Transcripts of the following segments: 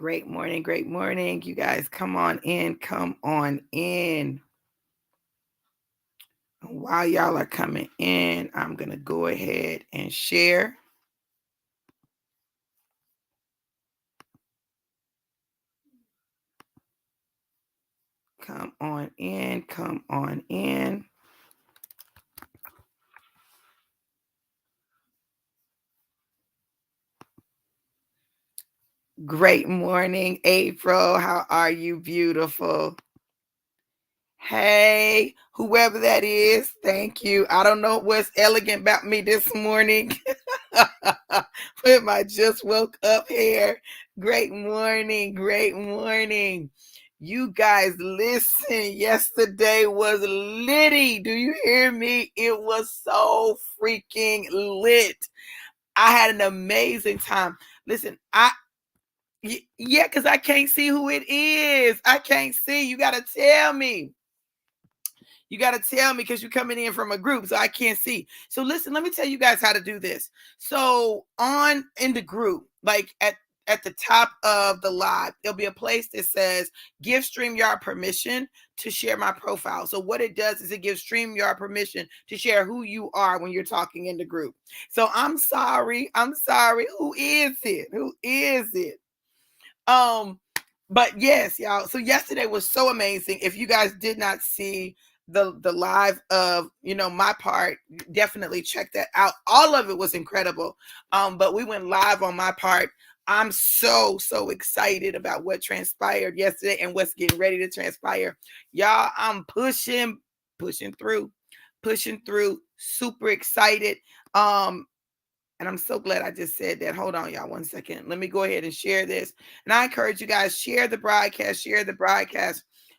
Great morning. Great morning. You guys come on in. Come on in. While y'all are coming in, I'm going to go ahead and share. Come on in. Come on in. Great morning, April. How are you, beautiful? Hey, whoever that is, thank you. I don't know what's elegant about me this morning with my just woke up hair. Great morning. Great morning. You guys, listen, yesterday was litty. Do you hear me? It was so freaking lit. I had an amazing time. Listen, yeah, because I can't see who it is. I can't see. You got to tell me. You got to tell me because you're coming in from a group, so I can't see. So listen, let me tell you guys how to do this. So in the group, like at the top of the live, there'll be a place that says give StreamYard permission to share my profile. So what it does is it gives StreamYard permission to share who you are when you're talking in the group. So I'm sorry. Who is it? Who is it? But yes, y'all. So yesterday was so amazing. If you guys did not see the live of my part, definitely check that out. All of it was incredible. But we went live on my part. I'm so excited about what transpired yesterday and what's getting ready to transpire. Y'all, I'm pushing through. Super excited. And I'm so glad I just said that. Hold on, y'all, 1 second. Let me go ahead and share this. And I encourage you guys, share the broadcast.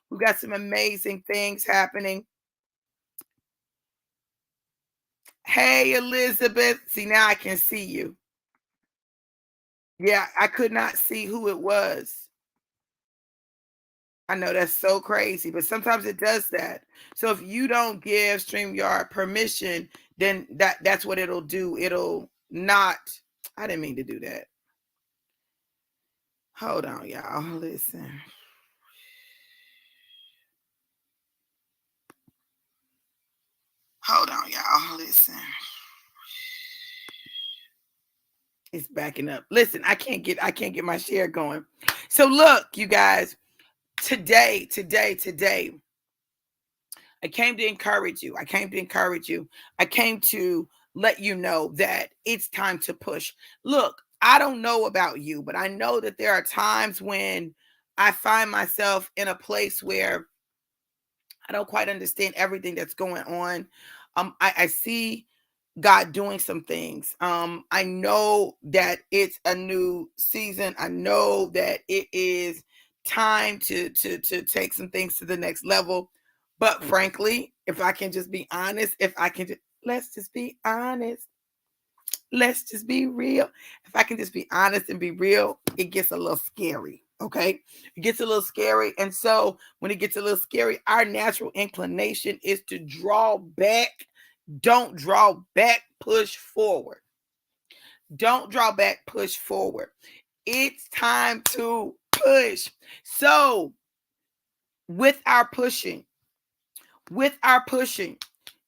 We've got some amazing things happening. Hey, Elizabeth. See, now I can see you. Yeah, I could not see who it was. I know that's so crazy, but sometimes it does that. So if you don't give StreamYard permission, then that's what it'll do. It'll not. I didn't mean to do that. Hold on, y'all. Listen. Hold on, y'all. Listen. It's backing up. Listen, I can't get my share going. So look, you guys, today, I came to encourage you. I came to let you know that it's time to push. Look, I don't know about you, but I know that there are times when I find myself in a place where I don't quite understand everything that's going on. I see God doing some things. I know that it's a new season. I know that it is time to take some things to the next level. But frankly, if I can just be honest, let's just be honest. Let's just be real. If I can just be honest and be real, it gets a little scary. Okay. It gets a little scary. And so when it gets a little scary, our natural inclination is to draw back. Don't draw back, push forward. Don't draw back, push forward. It's time to push. So with our pushing,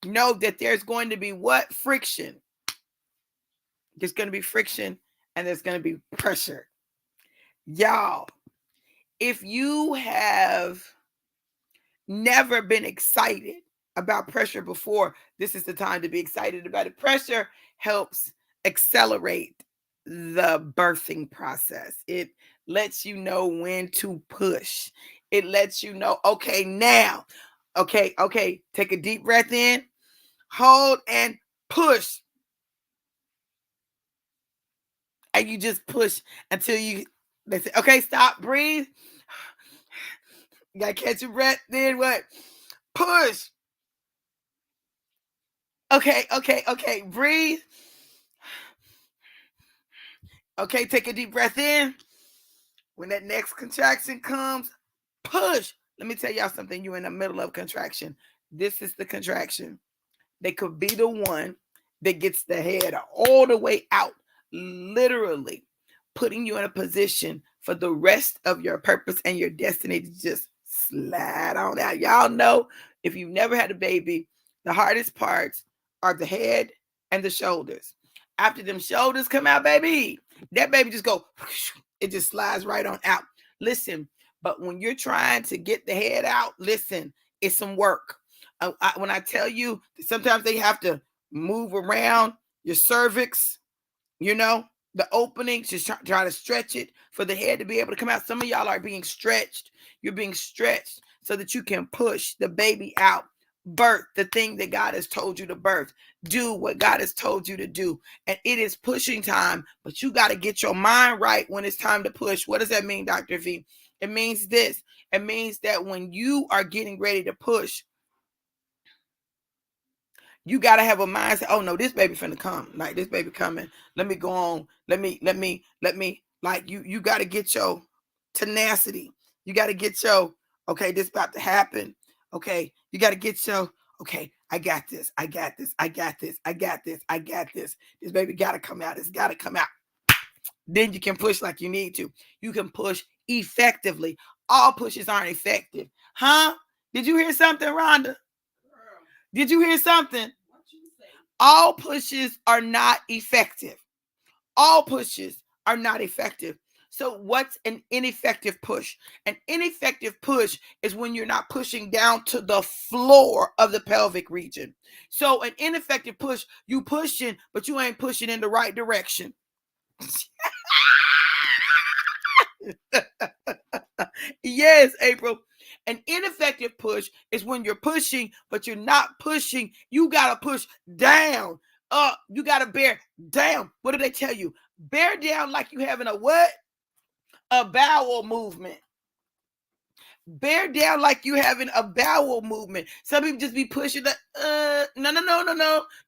know that there's going to be what? Friction. There's going to be friction and there's going to be pressure. Y'all, if you have never been excited about pressure before, this is the time to be excited about it. Pressure helps accelerate the birthing process. It lets you know when to push. It lets you know, okay, now. Okay, take a deep breath in, hold, and push. And you just push until they say, okay, stop, breathe. You gotta catch your breath. Then what? Push. Okay, breathe. Okay, take a deep breath in. When that next contraction comes, push. Let me tell y'all something. You're in the middle of contraction. This is the contraction. They could be the one that gets the head all the way out, literally putting you in a position for the rest of your purpose and your destiny to just slide on out. Y'all know, if you've never had a baby, the hardest parts are the head and the shoulders. After them shoulders come out, baby, that baby just go, it just slides right on out. Listen, but when you're trying to get the head out, listen, it's some work. When I tell you, sometimes they have to move around your cervix, you know, the openings, just try to stretch it for the head to be able to come out. Some of y'all are being stretched. You're being stretched so that you can push the baby out. Birth the thing that God has told you to birth. Do what God has told you to do. And it is pushing time, but you got to get your mind right when it's time to push. What does that mean, Dr. V? It means this. It means that when you are getting ready to push, you got to have a mindset. Oh no, this baby finna come. Like, this baby coming. Let me go on. Let me, like, you got to get your tenacity. You got to get your, okay, this about to happen. Okay. You got to get your, okay, I got this. I got this. I got this. I got this. I got this. This baby got to come out. It's got to come out. Then you can push like you need to. You can push effectively. All pushes aren't effective. Huh? Did you hear something, Rhonda? Did you hear something? All pushes are not effective. All pushes are not effective. So what's an ineffective push? An ineffective push is when you're not pushing down to the floor of the pelvic region. So an ineffective push, you pushing, but you ain't pushing in the right direction. Yes, April. An ineffective push is when you're pushing, but you're not pushing. You got to push down, up. You got to bear down. What do they tell you? Bear down like you having a what? A bowel movement. Bear down like you having a bowel movement. Some people just be pushing the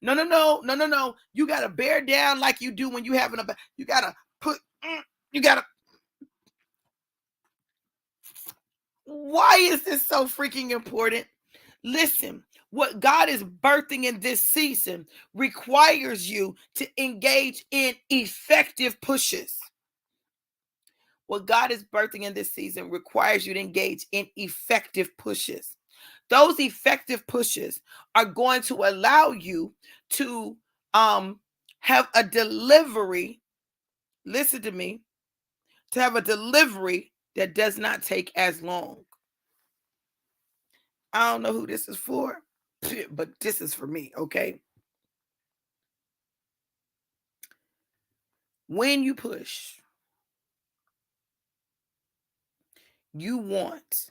no. You got to bear down like you do when you having a, you got to put, you got to. Why is this so freaking important? Listen, what God is birthing in this season requires you to engage in effective pushes. What God is birthing in this season requires you to engage in effective pushes. Those effective pushes are going to allow you to have a delivery. Listen to me. To have a delivery that does not take as long. I don't know who this is for, but this is for me, okay? When you push, you want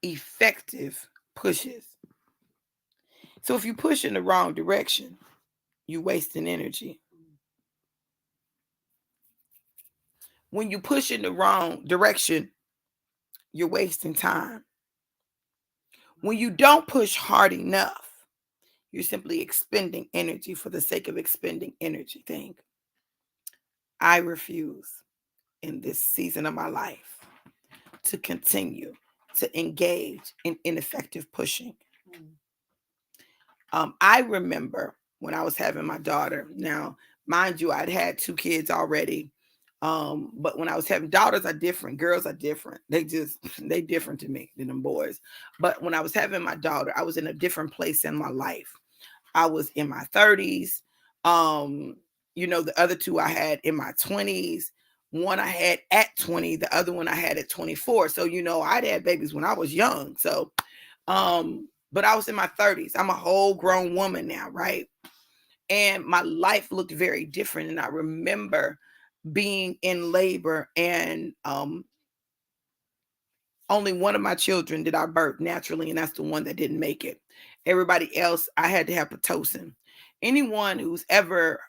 effective pushes. So if you push in the wrong direction, you're wasting energy. When you push in the wrong direction, you're wasting time. When you don't push hard enough, you're simply expending energy for the sake of expending energy. I refuse in this season of my life to continue to engage in ineffective pushing. I remember when I was having my daughter. Now, mind you, I'd had 2 kids already. But when I was having, daughters are different, girls are different. They different to me than them boys. But when I was having my daughter, I was in a different place in my life. I was in my 30s. The other 2 I had in my 20s. One I had at 20, the other one I had at 24. So, I'd had babies when I was young. So, but I was in my 30s. I'm a whole grown woman now, right? And my life looked very different. And I remember being in labor, and only one of my children did I birth naturally, and that's the one that didn't make it. Everybody else, I had to have Pitocin. Anyone who's ever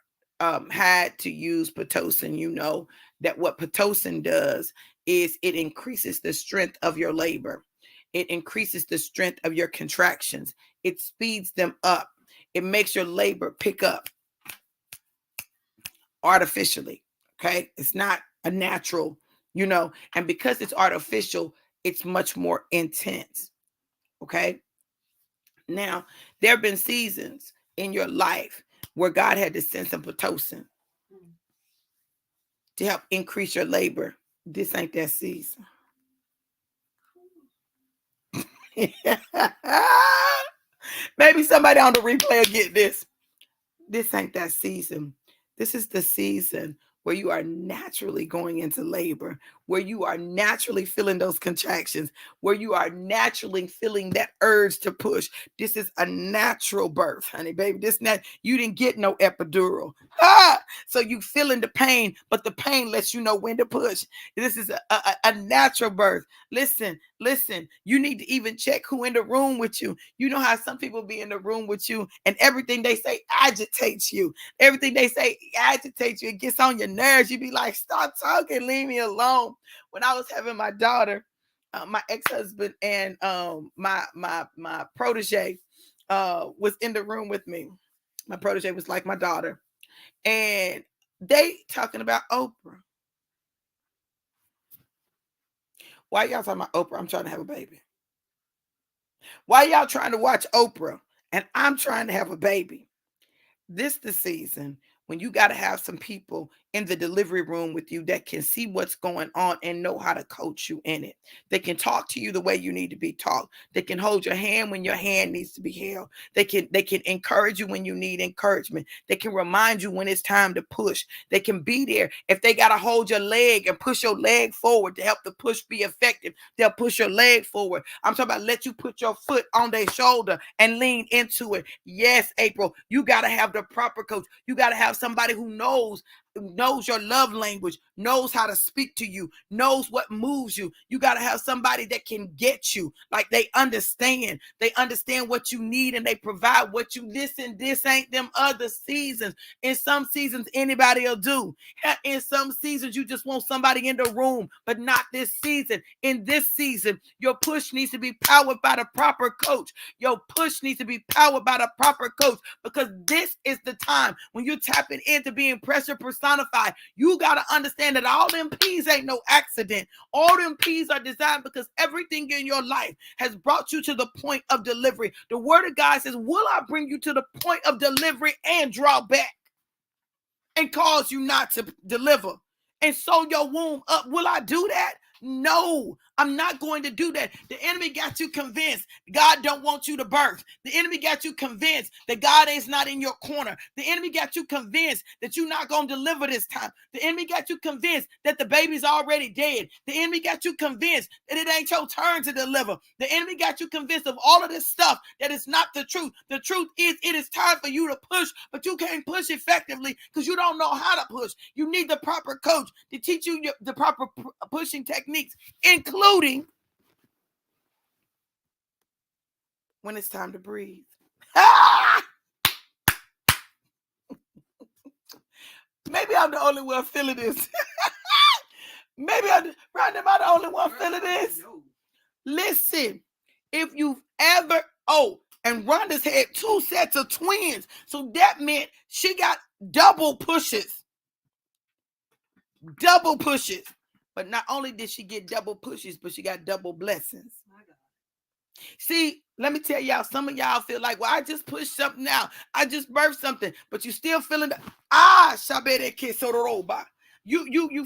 had to use Pitocin, you know that what Pitocin does is it increases the strength of your labor. It increases the strength of your contractions. It speeds them up. It makes your labor pick up artificially. Okay. It's not a natural, and because it's artificial, it's much more intense. Okay. Now, there have been seasons in your life where God had to send some Pitocin to help increase your labor This ain't that season. Maybe somebody on the replay will get this. This ain't that season. This is the season where you are naturally going into labor, where you are naturally feeling those contractions, where you are naturally feeling that urge to push. This is a natural birth, honey, baby. You didn't get no epidural. So you feeling the pain, but the pain lets you know when to push. This is a natural birth. Listen. You need to even check who in the room with you. You know how some people be in the room with you and everything they say agitates you. Everything they say agitates you. It gets on your nerves. You be like, stop talking, leave me alone. When I was having my daughter, my ex-husband and my protege was in the room with me. My protege was like my daughter. And they talking about Oprah. Why y'all talking about Oprah? I'm trying to have a baby. Why y'all trying to watch Oprah and I'm trying to have a baby? This the season when you got to have some people in the delivery room with you that can see what's going on and know how to coach you in it. They can talk to you the way you need to be talked. They can hold your hand when your hand needs to be held. They can encourage you when you need encouragement. They can remind you when it's time to push. They can be there. If they got to hold your leg and push your leg forward to help the push be effective, they'll push your leg forward. I'm talking about let you put your foot on their shoulder and lean into it. Yes, April, you got to have the proper coach. You got to have somebody who knows your love language, knows how to speak to you, knows what moves you. You got to have somebody that can get you. Like they understand what you need and they provide what you listen. This ain't them other seasons. In some seasons, anybody will do. In some seasons, you just want somebody in the room, but not this season. In this season, your push needs to be powered by the proper coach. Your push needs to be powered by the proper coach, because this is the time when you're tapping into being pressure personified. You got to understand that all them P's ain't no accident. All them P's are designed because everything in your life has brought you to the point of delivery. The word of God says, will I bring you to the point of delivery and draw back and cause you not to deliver and sew your womb up? Will I do that? No, I'm not going to do that. The enemy got you convinced God don't want you to birth. The enemy got you convinced that God is not in your corner. The enemy got you convinced that you're not going to deliver this time. The enemy got you convinced that the baby's already dead. The enemy got you convinced that it ain't your turn to deliver. The enemy got you convinced of all of this stuff that is not the truth. The truth is it is time for you to push, but you can't push effectively because you don't know how to push. You need the proper coach to teach you the proper pushing techniques, including when it's time to breathe. Maybe I'm the only one feeling this. Maybe am I the only one feeling this? Listen, if you've ever, and Rhonda's had 2 sets of twins, so that meant she got double pushes. But not only did she get double pushes, but she got double blessings. See, let me tell y'all, some of y'all feel like, well, I just pushed something out. I just birthed something, but you still feeling you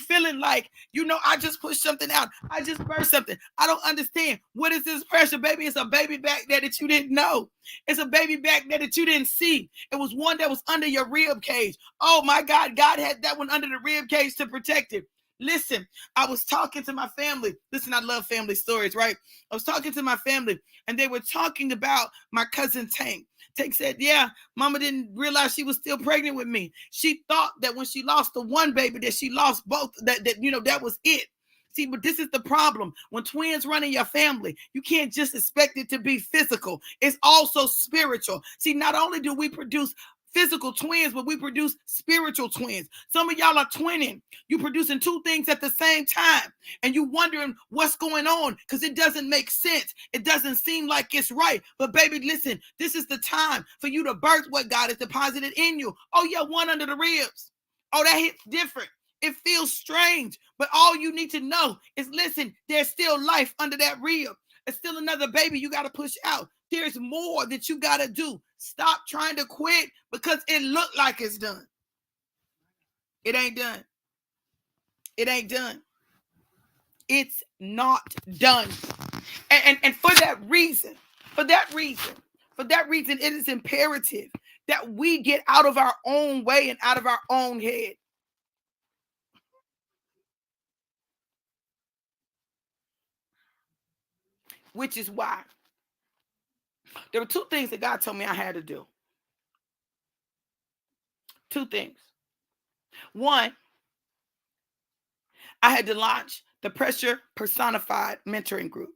feeling like, I just pushed something out. I just birthed something. I don't understand. What is this pressure, baby? It's a baby back there that you didn't know. It's a baby back there that you didn't see. It was one that was under your rib cage. Oh my God, God had that one under the rib cage to protect it. Listen, I was talking to my family. Listen, I love family stories, right? I was talking to my family, and they were talking about my cousin Tank. Tank said, yeah, mama didn't realize she was still pregnant with me. She thought that when she lost the one baby, that she lost both, that was it. See, but this is the problem. When twins run in your family, you can't just expect it to be physical. It's also spiritual. See, not only do we produce physical twins, but we produce spiritual twins. Some of y'all are twinning. You producing 2 things at the same time, and you wondering what's going on because it doesn't make sense. It doesn't seem like it's right. But baby, listen, this is the time for you to birth what God has deposited in you. Oh yeah, one under the ribs. Oh, that hits different. It feels strange, but all you need to know is, listen, there's still life under that rib. It's still another baby you got to push out. There's more that you got to do. Stop trying to quit because it looked like it's done. It ain't done. It ain't done. it's not done. And for that reason, it is imperative that we get out of our own way and out of our own head. Which is why there were two things that God told me I had to do. Two things. One, I had to launch the Pressure Personified Mentoring Group.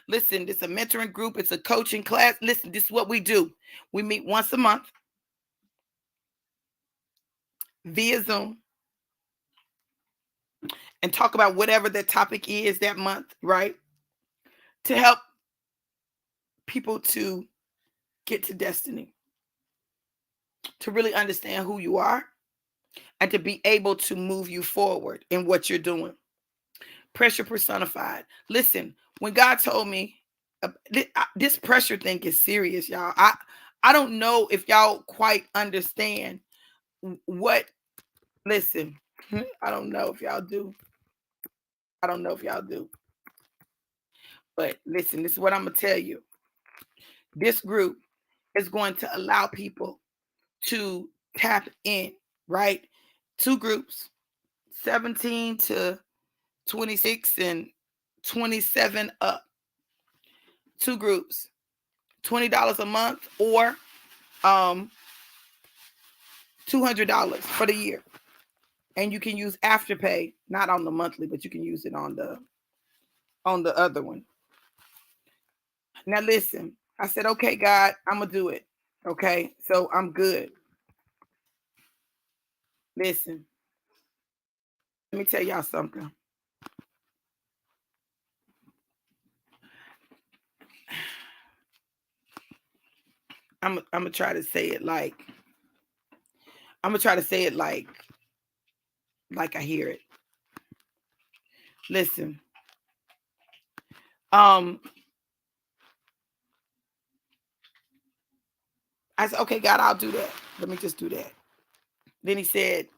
Listen, this is a mentoring group. It's a coaching class. Listen, this is what we do. We meet once a month via Zoom and talk about whatever the topic is that month, right? To help people to get to destiny, to really understand who you are, and to be able to move you forward in what you're doing. Pressure personified. Listen, when God told me this pressure thing is serious, y'all. I don't know if y'all quite understand what. Listen, I don't know if y'all do. I don't know if y'all do. But listen, this is what I'm gonna tell you. This group is going to allow people to tap in, right? Two groups, 17 to 26 and 27 up. Two groups, $20 a month or $200 for the year. And you can use Afterpay, not on the monthly, but you can use it on the other one. Now listen, I said, okay, God, I'm gonna do it. Okay, so I'm good. Listen, let me tell y'all something. I'm gonna try to say it like I hear it. Listen. I said, okay, God, I'll do that. Let me just do that. Then he said,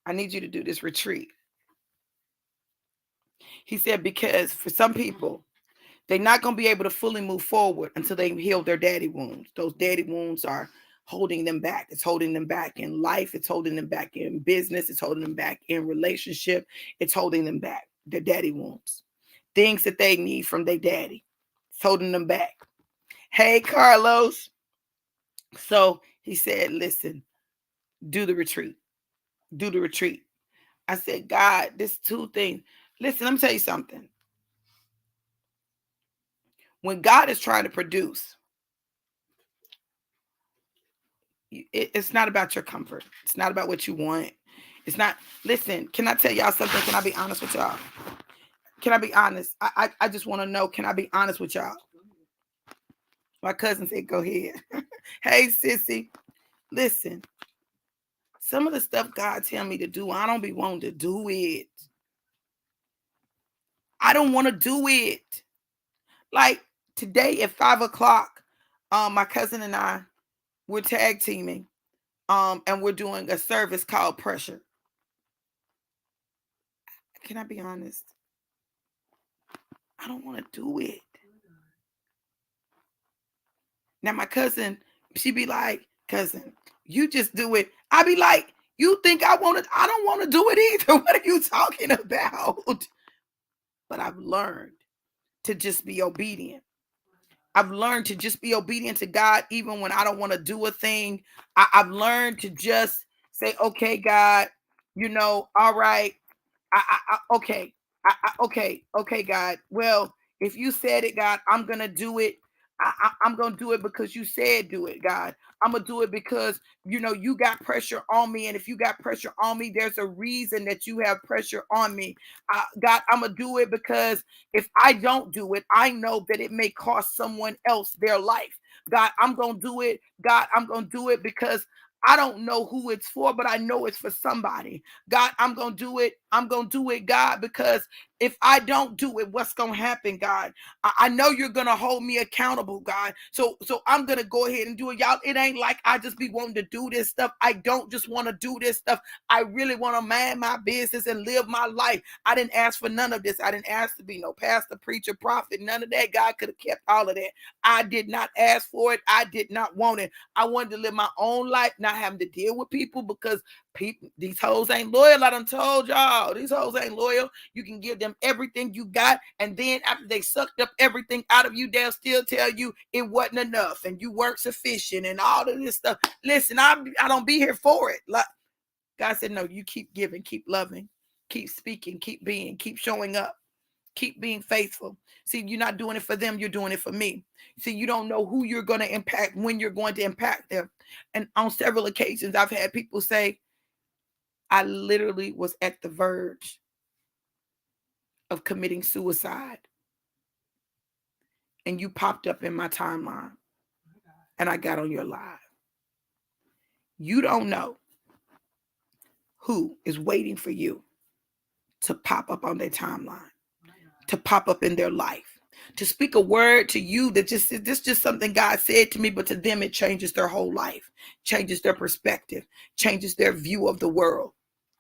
I need you to do this retreat. He said, because for some people, they're not going to be able to fully move forward until they heal their daddy wounds. Those daddy wounds are holding them back. It's holding them back in life. It's holding them back in business. It's holding them back in relationship. It's holding them back. Their daddy wounds. Things that they need from their daddy. It's holding them back. Hey, Carlos. So he said, listen, do the retreat. Do the retreat. I said, God, this two things. Listen, let me tell you something. When God is trying to produce, it's not about your comfort. It's not about what you want. It's not. Listen, can I tell y'all something? Can I be honest with y'all? Can I be honest? I just want to know, can I be honest with y'all? My cousin said, go ahead. Hey, sissy. Listen, some of the stuff God tell me to do, I don't be wanting to do it. I don't want to do it. Like today at 5:00, my cousin and I, we're tag teaming, and we're doing a service called Pressure. Can I be honest? I don't want to do it. Now my cousin, she be like, cousin, you just do it. I be like, you think I want to? I don't want to do it either. What are you talking about? But I've learned to just be obedient. I've learned to just be obedient to God, even when I don't want to do a thing. I've learned to just say, okay, God, all right. Okay. Okay, God. Well, if you said it, God, I'm gonna do it. I'm gonna do it because you said do it, God. I'm gonna do it because you got pressure on me, and if you got pressure on me, there's a reason that you have pressure on me. God, I'm gonna do it because if I don't do it, I know that it may cost someone else their life. God, I'm gonna do it. God, I'm gonna do it because I don't know who it's for, but I know it's for somebody. God, I'm going to do it. I'm going to do it, God, because if I don't do it, what's going to happen, God? I know you're going to hold me accountable, God. So I'm going to go ahead and do it. Y'all, it ain't like I just be wanting to do this stuff. I don't just want to do this stuff. I really want to mind my business and live my life. I didn't ask for none of this. I didn't ask to be no pastor, preacher, prophet, none of that. God could have kept all of that. I did not ask for it. I did not want it. I wanted to live my own life, not having to deal with people, because people, these hoes ain't loyal. I done told y'all, these hoes ain't loyal. You can give them everything you got, and then after they sucked up everything out of you, they'll still tell you it wasn't enough and you weren't sufficient and all of this stuff. Listen, I don't be here for it. Like God said, no, you keep giving, keep loving, keep speaking, keep being, keep showing up. Keep being faithful. See, you're not doing it for them. You're doing it for me. See, you don't know who you're going to impact, when you're going to impact them. And on several occasions, I've had people say, I literally was at the verge of committing suicide. And you popped up in my timeline. And I got on your live. You don't know who is waiting for you to pop up on their timeline, to pop up in their life, to speak a word to you that this just something God said to me, but to them it changes their whole life, changes their perspective, changes their view of the world,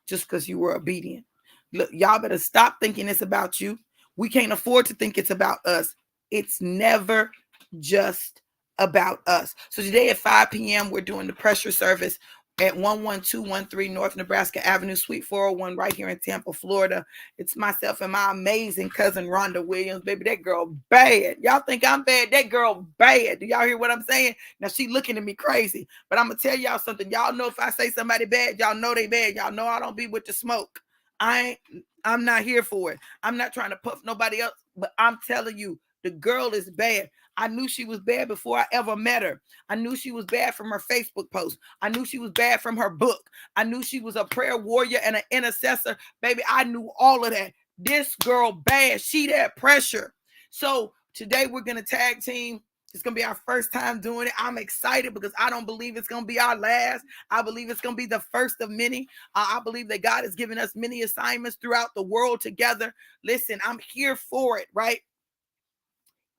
just because you were obedient. Look, y'all better stop thinking it's about you. We can't afford to think it's about us. It's never just about us. So today at 5 p.m., we're doing the pressure service at 11213 North Nebraska Avenue, Suite 401, right here in Tampa, Florida. It's myself and my amazing cousin, Rhonda Williams. Baby, that girl bad. Y'all think I'm bad? That girl bad. Do y'all hear what I'm saying? Now, she looking at me crazy, but I'm going to tell y'all something. Y'all know if I say somebody bad, y'all know they bad. Y'all know I don't be with the smoke. I'm not here for it. I'm not trying to puff nobody else, but I'm telling you, the girl is bad. I knew she was bad before I ever met her. I knew she was bad from her Facebook post. I knew she was bad from her book. I knew she was a prayer warrior and an intercessor. Baby, I knew all of that. This girl bad. She that pressure. So today we're going to tag team. It's going to be our first time doing it. I'm excited because I don't believe it's going to be our last. I believe it's going to be the first of many. I believe that God has given us many assignments throughout the world together. Listen, I'm here for it, right?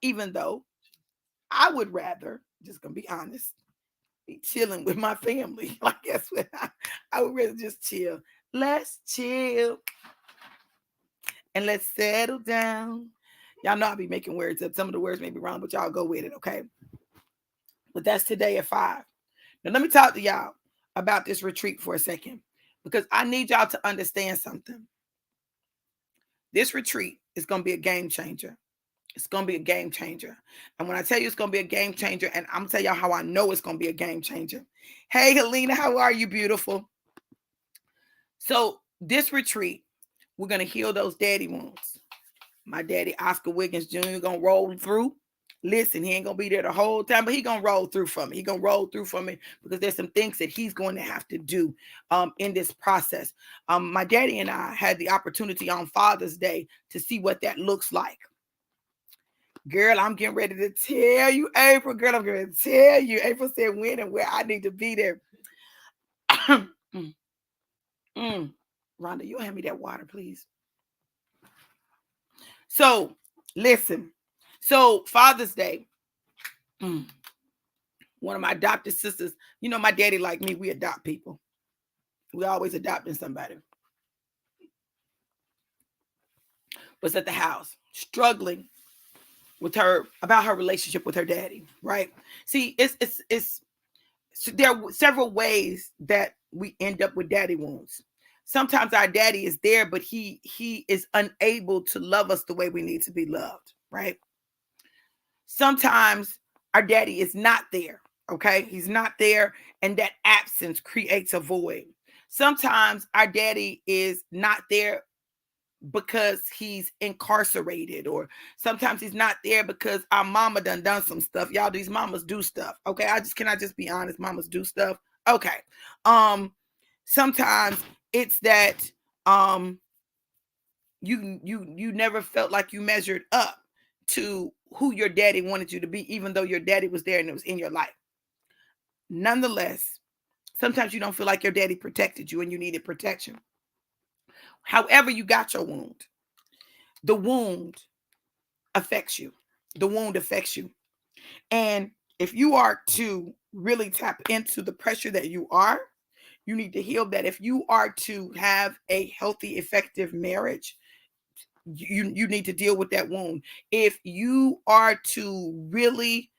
Even though I would rather, just gonna be honest, be chilling with my family. Like, guess what? I would rather just chill. Let's chill and let's settle down. Y'all know I'll be making words up. Some of the words may be wrong, but y'all go with it, okay? But that's today at 5. Now, let me talk to y'all about this retreat for a second, because I need y'all to understand something. This retreat is going to be a game changer. It's going to be a game changer. And when I tell you it's going to be a game changer, and I'm going to tell y'all how I know it's going to be a game changer. Hey, Helena, how are you, beautiful? So this retreat, we're going to heal those daddy wounds. My daddy, Oscar Wiggins Jr., going to roll through. Listen, he ain't going to be there the whole time, but he going to roll through for me. He going to roll through for me because there's some things that he's going to have to do in this process. My daddy and I had the opportunity on Father's Day to see what that looks like. Girl, I'm getting ready to tell you, April. Girl, I'm going to tell you. April said when and where I need to be there. Rhonda, you hand me that water, please. So, listen. So, Father's Day. One of my adopted sisters, you know, my daddy, like me, we adopt people. We always adopting somebody. Was at the house, struggling with her, about her relationship with her daddy, right? See, so there are several ways that we end up with daddy wounds. Sometimes our daddy is there, but he is unable to love us the way we need to be loved, right? Sometimes our daddy is not there, okay? He's not there, and that absence creates a void. Sometimes our daddy is not there because he's incarcerated, or sometimes he's not there because our mama done some stuff. Y'all, these mamas do stuff. Okay. Can I just be honest? Mamas do stuff. Okay. Sometimes it's that you never felt like you measured up to who your daddy wanted you to be, even though your daddy was there and it was in your life. Nonetheless, Sometimes you don't feel like your daddy protected you and you needed protection. However you got your wound, the wound affects you. The wound affects you. And if you are to really tap into the pressure that you are, you need to heal that. If you are to have a healthy, effective marriage, you need to deal with that wound. If you are to really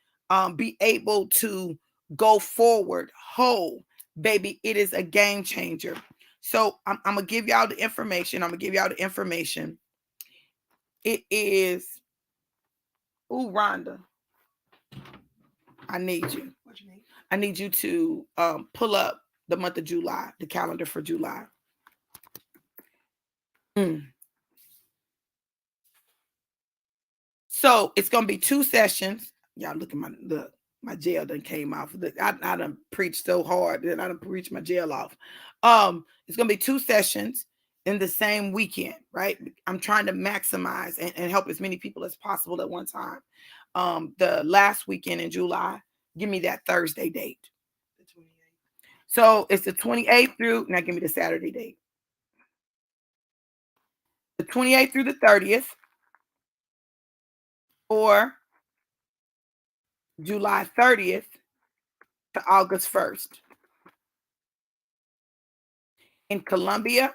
be able to go forward whole, baby, it is a game changer. So I'm gonna give y'all the information. It is, ooh, Rhonda, I need you. What you need? I need you to pull up the month of July, the calendar for July. So it's gonna be 2 sessions. Y'all look at my gel done came off. I done preached so hard that I done preached my gel off. It's gonna be 2 sessions in the same weekend, right? I'm trying to maximize and help as many people as possible at one time. The last weekend in July, give me that Thursday date. The 28th. So it's the 28th through, now give me the Saturday date. The 28th through the 30th, or July 30th to August 1st. In Columbia,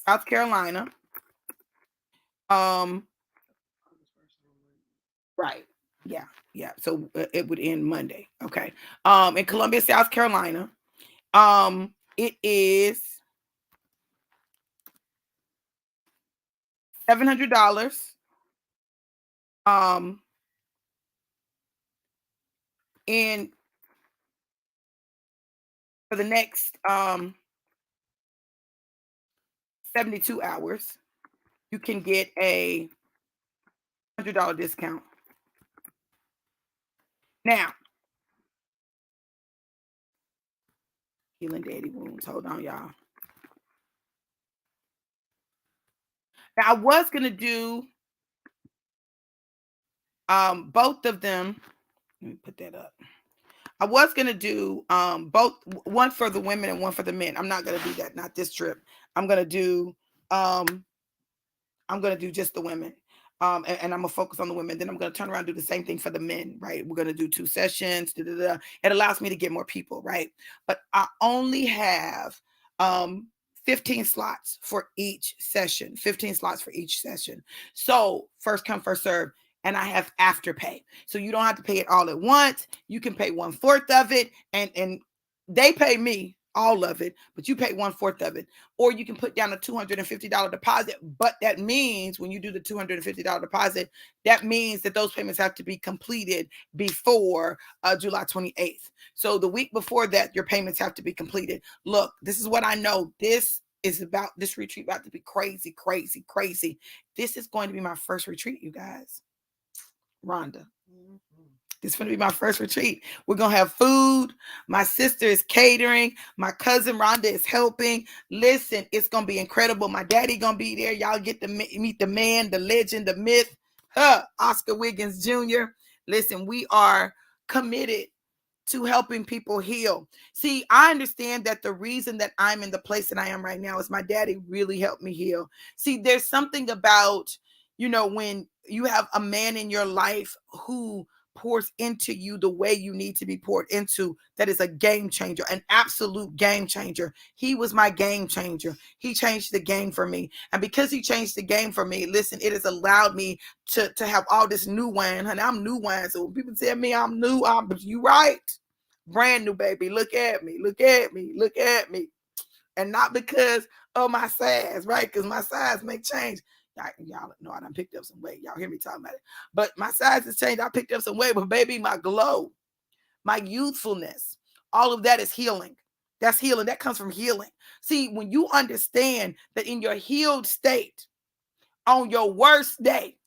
South Carolina. Right. Yeah. Yeah. So it would end Monday. Okay. In Columbia, South Carolina. It is $700. In for the next 72 hours, you can get a $100 discount. Now, healing daddy wounds. Hold on, y'all. Now, I was gonna do both of them. Let me put that up. I was gonna do both, one for the women and one for the men. I'm not gonna do that, not this trip. I'm gonna do just the women. And I'm gonna focus on the women. Then I'm gonna turn around and do the same thing for the men, right? We're gonna do 2 sessions. It allows me to get more people, right? But I only have 15 slots for each session. 15 slots for each session. So first come, first serve. And I have afterpay. So you don't have to pay it all at once. You can pay 1/4 of it, and they pay me all of it, but you pay 1/4 of it. Or you can put down a $250 deposit. But that means when you do the $250 deposit, that means that those payments have to be completed before July 28th. So the week before that, your payments have to be completed. Look, this is what I know. This retreat about to be crazy, crazy, crazy. This is going to be my first retreat, you guys. Rhonda. This is going to be my first retreat. We're going to have food. My sister is catering. My cousin Rhonda is helping. Listen, it's going to be incredible. My daddy going to be there. Y'all get to meet the man, the legend, the myth, Oscar Wiggins Jr. Listen, we are committed to helping people heal. See, I understand that the reason that I'm in the place that I am right now is my daddy really helped me heal. See, there's something about, when you have a man in your life who pours into you the way you need to be poured into, that is a game changer, an absolute game changer. He was my game changer. He changed the game for me. And because he changed the game for me, listen, it has allowed me to have all this new wine. Honey, I'm new wine. So when people tell me I'm new, you right. Brand new, baby. Look at me. Look at me. Look at me. And not because of my size, right? Because my size may change. Y'all know I done picked up some weight. Y'all hear me talking about it. But my size has changed. I picked up some weight. But baby, my glow, my youthfulness, all of that is healing. That's healing. That comes from healing. See, when you understand that in your healed state, on your worst day,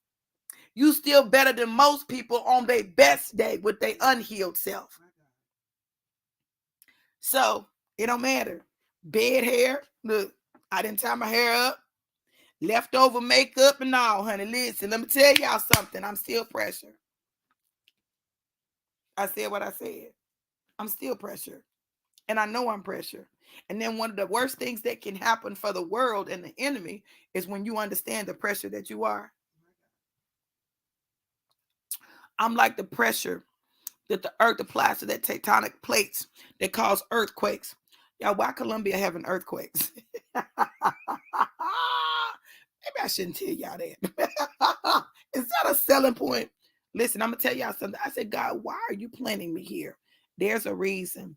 you still better than most people on their best day with their unhealed self. So it don't matter. Bed hair. Look, I didn't tie my hair up. Leftover makeup and all, honey. Listen, let me tell y'all something. I'm still pressure. I said what I said. I'm still pressure. And I know I'm pressure. And then one of the worst things that can happen for the world and the enemy is when you understand the pressure that you are. I'm like the pressure that the earth applies to that tectonic plates that cause earthquakes. Y'all, why Colombia having earthquakes? Maybe I shouldn't tell y'all that. Is that a selling point? Listen, I'm going to tell y'all something. I said, God, why are you planting me here? There's a reason.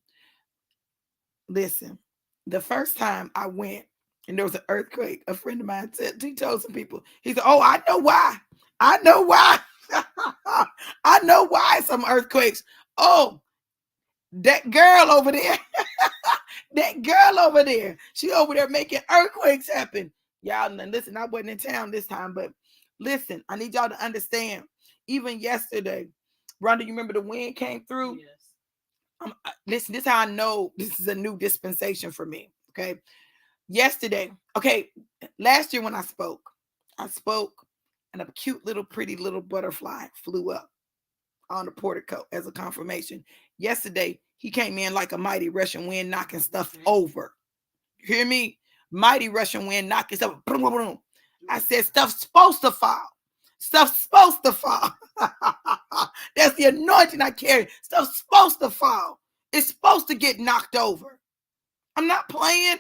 Listen, the first time I went and there was an earthquake, a friend of mine said, he told some people, he said, oh, I know why. I know why. I know why some earthquakes. Oh, that girl over there. That girl over there. She over there making earthquakes happen. Y'all, listen, I wasn't in town this time, but listen, I need y'all to understand. Even yesterday, Rhonda, you remember the wind came through? Yes. Listen, this is how I know this is a new dispensation for me. Okay. Yesterday, okay, last year when I spoke, and a cute little pretty little butterfly flew up on the portico as a confirmation. Yesterday, he came in like a mighty Russian wind, knocking stuff over. You hear me? Mighty Russian wind, knocking stuff. Boom, boom, boom. I said, stuff's supposed to fall. Stuff's supposed to fall. That's the anointing I carry. Stuff's supposed to fall. It's supposed to get knocked over. I'm not playing.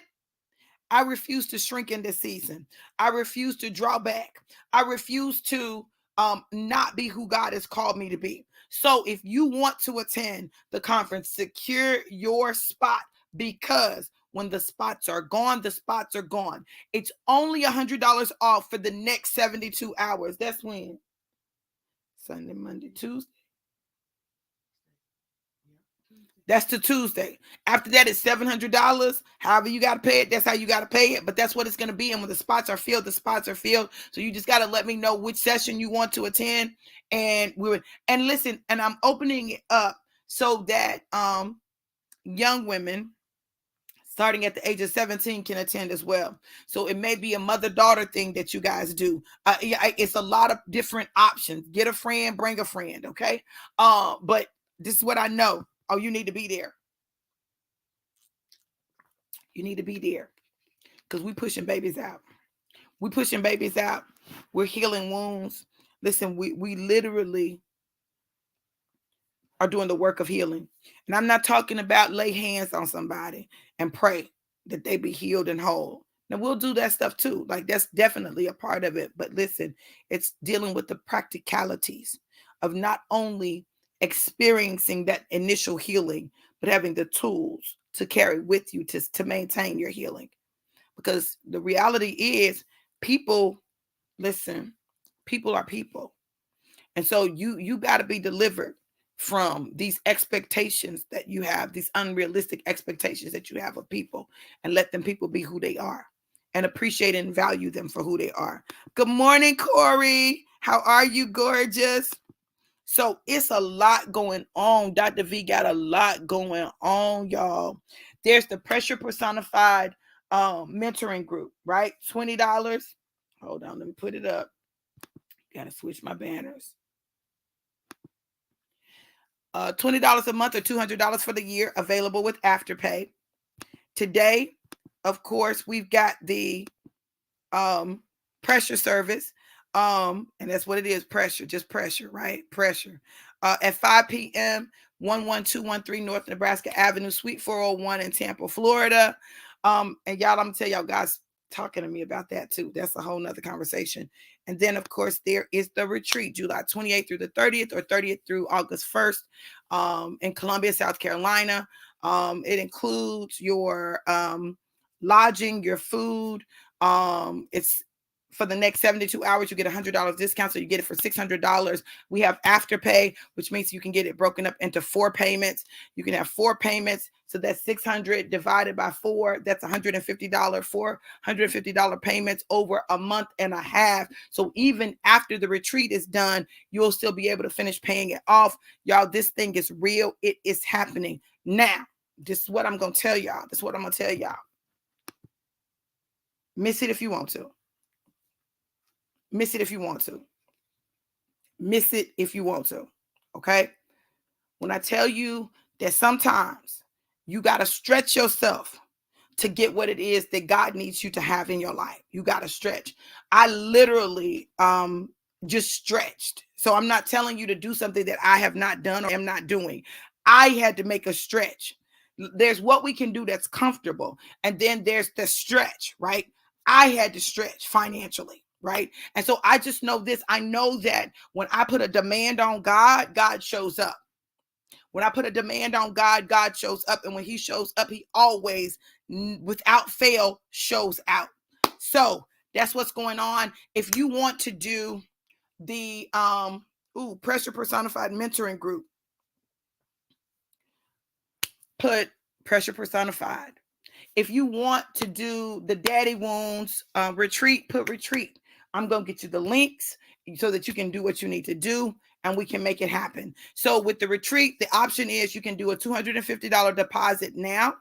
I refuse to shrink in this season. I refuse to draw back. I refuse to not be who God has called me to be. So if you want to attend the conference, secure your spot, because when the spots are gone, the spots are gone. It's only $100 off for the next 72 hours. That's when? Sunday, Monday, Tuesday. That's the Tuesday. After that, it's $700. However you got to pay it, that's how you got to pay it. But that's what it's going to be. And when the spots are filled, the spots are filled. So you just got to let me know which session you want to attend. And listen, and I'm opening it up so that young women starting at the age of 17 can attend as well. So it may be a mother-daughter thing that you guys do. It's a lot of different options. Get a friend, bring a friend, okay? But this is what I know. Oh, you need to be there. You need to be there because we pushing babies out. We pushing babies out. We're healing wounds. Listen, we literally are doing the work of healing. And I'm not talking about lay hands on somebody and pray that they be healed and whole. Now we'll do that stuff too. Like that's definitely a part of it. But listen, it's dealing with the practicalities of not only experiencing that initial healing, but having the tools to carry with you to maintain your healing. Because the reality is people, listen, people are people. And so you got to be delivered from these expectations that you have, these unrealistic expectations that you have of people, and let them people be who they are and appreciate and value them for who they are. Good morning, Corey. How are you, gorgeous? So it's a lot going on. Dr. V got a lot going on, y'all. There's the Pressure Personified mentoring group, right? $20. Hold on, let me put it up. Gotta switch my banners. $20 a month or $200 for the year, available with Afterpay. Today, of course, we've got the pressure service. And that's what it is, pressure, just pressure, right? Pressure. At 5 p.m., 11213 North Nebraska Avenue, Suite 401 in Tampa, Florida. And y'all, I'm gonna tell y'all guys talking to me about that too. That's a whole nother conversation. And then, of course, there is the retreat, July 28th through the 30th or 30th through August 1st in Columbia, South Carolina. It includes your lodging, your food. It's for the next 72 hours, you get $100 discount. So you get it for $600. We have Afterpay, which means you can get it broken up into 4 payments. You can have 4 payments. So that's 600 divided by 4. That's $150, $450 payments over a month and a half. So even after the retreat is done, you'll still be able to finish paying it off. Y'all, this thing is real. It is happening. Now, this is what I'm going to tell y'all. This is what I'm going to tell y'all. Miss it if you want to. Miss it if you want to. Miss it if you want to. Okay? When I tell you that sometimes You got to stretch yourself to get what it is that God needs you to have in your life. You got to stretch. I literally just stretched. So I'm not telling you to do something that I have not done or am not doing. I had to make a stretch. There's what we can do that's comfortable, and then there's the stretch, right? I had to stretch financially, right? And so I just know this. I know that when I put a demand on God, God shows up. When I put a demand on God, God shows up. And when he shows up, he always, without fail, shows out. So that's what's going on. If you want to do the pressure personified mentoring group, put pressure personified. If you want to do the daddy wounds retreat, put retreat. I'm going to get you the links so that you can do what you need to do and we can make it happen. So with the retreat, the option is you can do a $250 deposit now,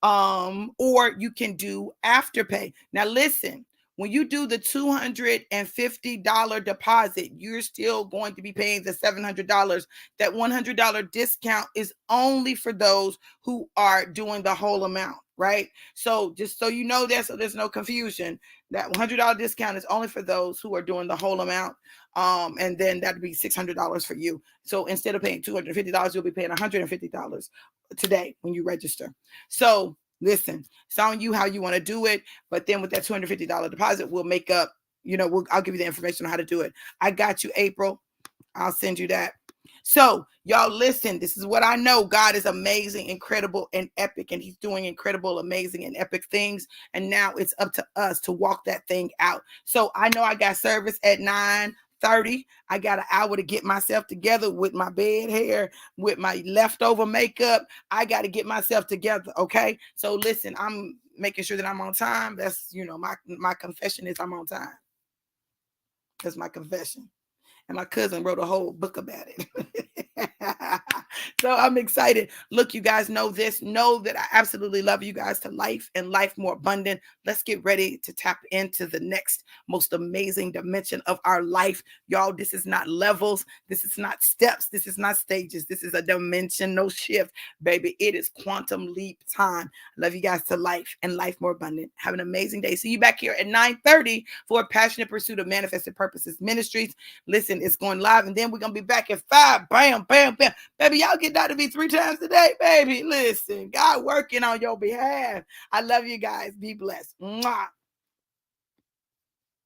or you can do afterpay. Now listen, when you do the $250 deposit, you're still going to be paying the $700. That $100 discount is only for those who are doing the whole amount, right? So just so you know that, so there's no confusion, that $100 discount is only for those who are doing the whole amount. And then that'd be $600 for you. So instead of paying $250, you'll be paying $150 today when you register. So listen, it's on you how you want to do it. But then with that $250 deposit, we'll make up, I'll give you the information on how to do it. I got you, April. I'll send you that. So y'all listen, this is what I know. God is amazing, incredible, and epic, and he's doing incredible, amazing, and epic things. And now it's up to us to walk that thing out. So I know I got service at 9:30. I got an hour to get myself together with my bed hair, with my leftover makeup. I got to get myself together. Okay. So listen, I'm making sure that I'm on time. That's, my confession is I'm on time. That's my confession. And my cousin wrote a whole book about it. So I'm excited. Look, you guys know this. Know that I absolutely love you guys to life and life more abundant. Let's get ready to tap into the next most amazing dimension of our life. Y'all, this is not levels. This is not steps. This is not stages. This is a dimensional shift, baby. It is quantum leap time. Love you guys to life and life more abundant. Have an amazing day. See you back here at 9:30 for a passionate pursuit of manifested purposes ministries. Listen, it's going live, and then we're going to be back at 5. Bam, bam, bam. Baby, y'all get that to be 3 times a day, baby. Listen, God working on your behalf. I love you guys. Be blessed. Mwah.